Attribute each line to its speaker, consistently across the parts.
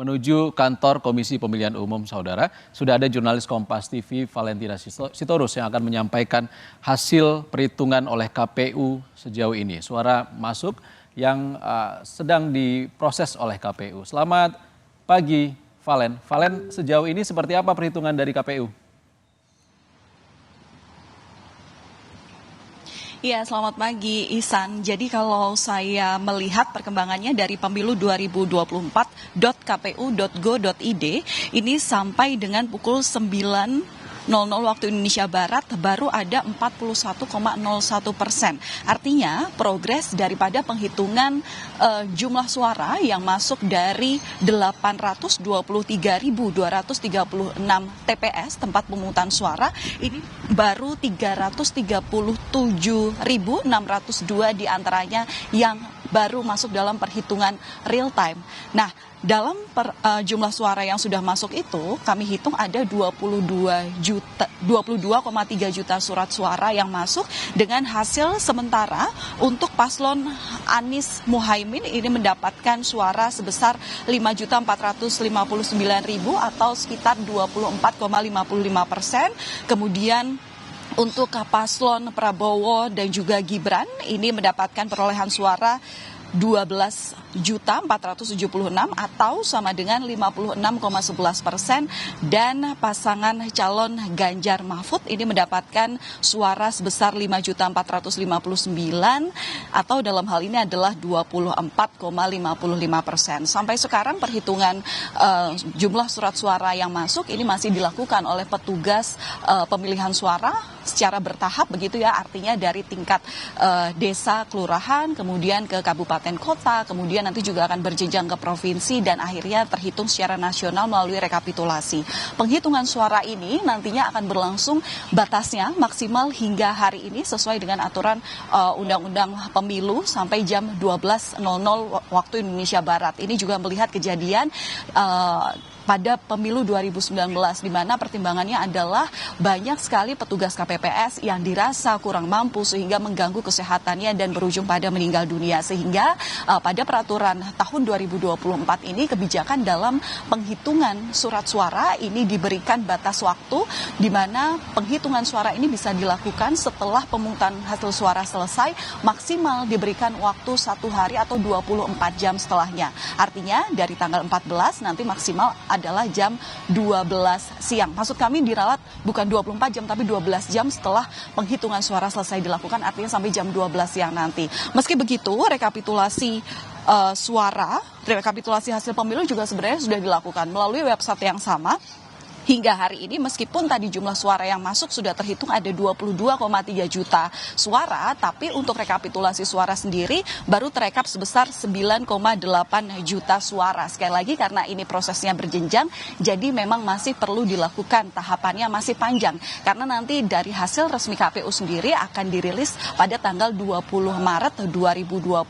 Speaker 1: menuju kantor Komisi Pemilihan Umum, Saudara. Sudah ada jurnalis Kompas TV Valentina Sitorus yang akan menyampaikan hasil perhitungan oleh KPU sejauh ini. Suara masuk yang sedang diproses oleh KPU. Selamat pagi, Valen. Valen, sejauh ini seperti apa perhitungan dari KPU?
Speaker 2: Ya, selamat pagi Ihsan. Jadi kalau saya melihat perkembangannya dari pemilu 2024.kpu.go.id ini sampai dengan pukul 9.00 waktu Indonesia Barat baru ada 41,01%. Artinya progres daripada penghitungan jumlah suara yang masuk dari 823.236 TPS tempat pemungutan suara ini baru 337.602 diantaranya yang baru masuk dalam perhitungan real time. Nah, dalam jumlah suara yang sudah masuk itu, kami hitung ada 22,3 juta surat suara yang masuk dengan hasil sementara untuk paslon Anies Muhaimin ini mendapatkan suara sebesar 5.459.000 atau sekitar 24,55%. Kemudian untuk paslon Prabowo dan juga Gibran ini mendapatkan perolehan suara 12.476 atau sama dengan 56,11%, dan pasangan calon Ganjar Mahfud ini mendapatkan suara sebesar 5.459 atau dalam hal ini adalah 24,55%. Sampai sekarang perhitungan jumlah surat suara yang masuk ini masih dilakukan oleh petugas pemilihan suara secara bertahap begitu ya, artinya dari tingkat desa, kelurahan, kemudian ke kabupaten kota, kemudian nanti juga akan berjenjang ke provinsi dan akhirnya terhitung secara nasional melalui rekapitulasi. Penghitungan suara ini nantinya akan berlangsung batasnya maksimal hingga hari ini sesuai dengan aturan Undang-Undang Pemilu sampai jam 12.00 waktu Indonesia Barat. Ini juga melihat kejadian pada pemilu 2019 di mana pertimbangannya adalah banyak sekali petugas KPPS yang dirasa kurang mampu sehingga mengganggu kesehatannya dan berujung pada meninggal dunia, sehingga pada peraturan tahun 2024 ini kebijakan dalam penghitungan surat suara ini diberikan batas waktu di mana penghitungan suara ini bisa dilakukan setelah pemungutan hasil suara selesai, maksimal diberikan waktu 1 hari atau 24 jam setelahnya. Artinya dari tanggal 14 nanti maksimal adalah jam 12 siang. Maksud kami diralat bukan 24 jam tapi 12 jam setelah penghitungan suara selesai dilakukan, artinya sampai jam 12 siang nanti. Meski begitu, rekapitulasi rekapitulasi hasil pemilu juga sebenarnya sudah dilakukan melalui website yang sama. Hingga hari ini meskipun tadi jumlah suara yang masuk sudah terhitung ada 22,3 juta suara, tapi untuk rekapitulasi suara sendiri baru terekap sebesar 9,8 juta suara. Sekali lagi karena ini prosesnya berjenjang, jadi memang masih perlu dilakukan, tahapannya masih panjang. Karena nanti dari hasil resmi KPU sendiri akan dirilis pada tanggal 20 Maret 2024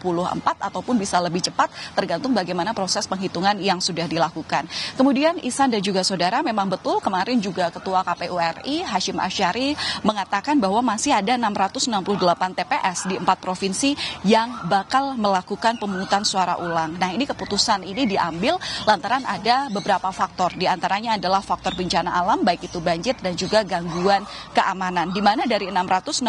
Speaker 2: ataupun bisa lebih cepat tergantung bagaimana proses penghitungan yang sudah dilakukan. Kemudian Ihsan dan juga saudara, memang betul kemarin juga Ketua KPU RI Hashim Asyari mengatakan bahwa masih ada 668 TPS di 4 provinsi yang bakal melakukan pemungutan suara ulang. Nah, ini keputusan ini diambil lantaran ada beberapa faktor. Di antaranya adalah faktor bencana alam, baik itu banjir dan juga gangguan keamanan. Di mana dari 668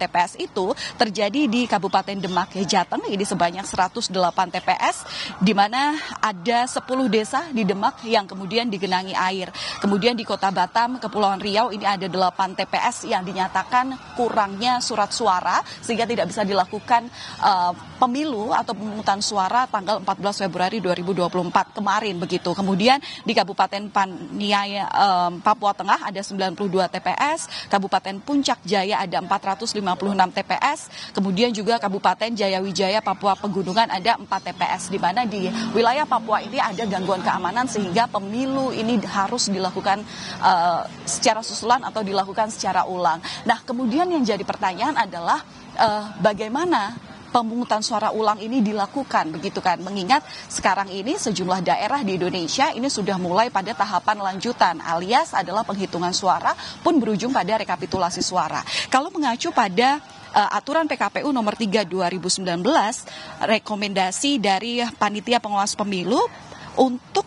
Speaker 2: TPS itu terjadi di Kabupaten Demak, Jateng, ini sebanyak 108 TPS, di mana ada 10 desa di Demak yang kemudian digenangi air. Kemudian di Kota Batam, Kepulauan Riau ini ada 8 TPS yang dinyatakan kurangnya surat suara sehingga tidak bisa dilakukan pemilu atau pemungutan suara tanggal 14 Februari 2024 kemarin begitu. Kemudian di Kabupaten Paniai, Papua Tengah ada 92 TPS, Kabupaten Puncak Jaya ada 456 TPS, kemudian juga Kabupaten Jayawijaya Papua Pegunungan ada 4 TPS, di mana di wilayah Papua ini ada gangguan keamanan sehingga pemilu ini harus dilakukan secara susulan atau dilakukan secara ulang. Nah, kemudian yang jadi pertanyaan adalah bagaimana pemungutan suara ulang ini dilakukan begitu kan, mengingat sekarang ini sejumlah daerah di Indonesia ini sudah mulai pada tahapan lanjutan alias adalah penghitungan suara pun berujung pada rekapitulasi suara. Kalau mengacu pada aturan PKPU nomor 3 2019, rekomendasi dari Panitia Pengawas Pemilu untuk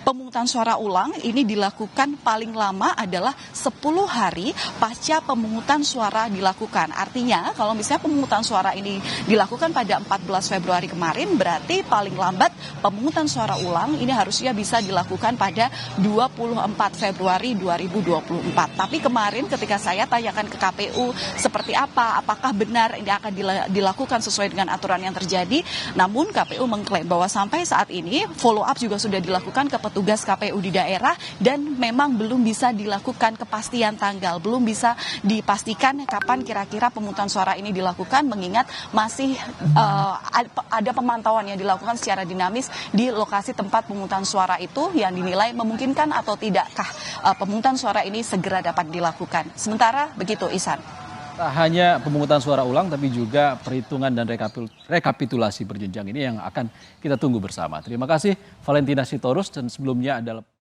Speaker 2: pemungutan suara ulang ini dilakukan paling lama adalah 10 hari pasca pemungutan suara dilakukan. Artinya kalau misalnya pemungutan suara ini dilakukan pada 14 Februari kemarin, berarti paling lambat pemungutan suara ulang ini harusnya bisa dilakukan pada 24 Februari 2024. Tapi kemarin ketika saya tanyakan ke KPU seperti apa, apakah benar ini akan dilakukan sesuai dengan aturan yang terjadi, namun KPU mengklaim bahwa sampai saat ini follow up juga sudah dilakukan ke petugas KPU di daerah dan memang belum bisa dilakukan kepastian tanggal, belum bisa dipastikan kapan kira-kira pemungutan suara ini dilakukan, mengingat masih ada pemantauan yang dilakukan secara dinamis di lokasi tempat pemungutan suara itu yang dinilai memungkinkan atau tidakkah pemungutan suara ini segera dapat dilakukan. Sementara begitu, Ihsan.
Speaker 1: Tak hanya pemungutan suara ulang, tapi juga perhitungan dan rekapitulasi berjenjang ini yang akan kita tunggu bersama. Terima kasih Valentina Sitorus, dan sebelumnya adalah